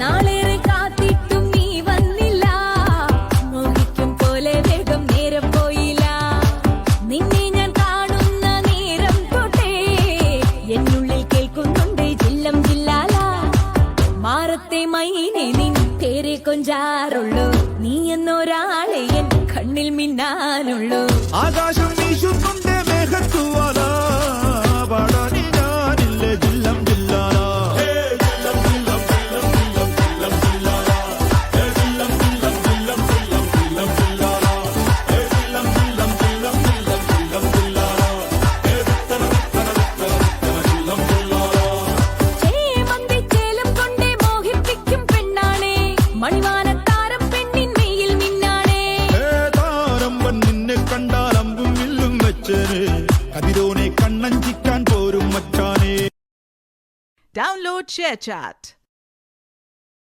നാളേറെ കാത്തിട്ടും നീ വന്നില്ല, മോഹിക്കും പോലെ വേഗം നേരം പോയില്ല. നിന്നെ ഞാൻ കാണുന്ന നേരം തൊട്ടേ എന്നുള്ളിൽ കേൾക്കുന്നുണ്ട് ജില്ലം ജില്ലാല. മാറത്തെ മൈനെ നിൻ പേരെ കൊഞ്ചാറുള്ളൂ, നീ എന്നൊരാളെ എൻ കണ്ണിൽ മിന്നാനുള്ളൂ. ആകാശം വീശുന്നുണ്ട് മേഘത്തുവാല, പാടാനി ഞാനില്ല ജില്ലം ജില്ലാല. Download ShareChat.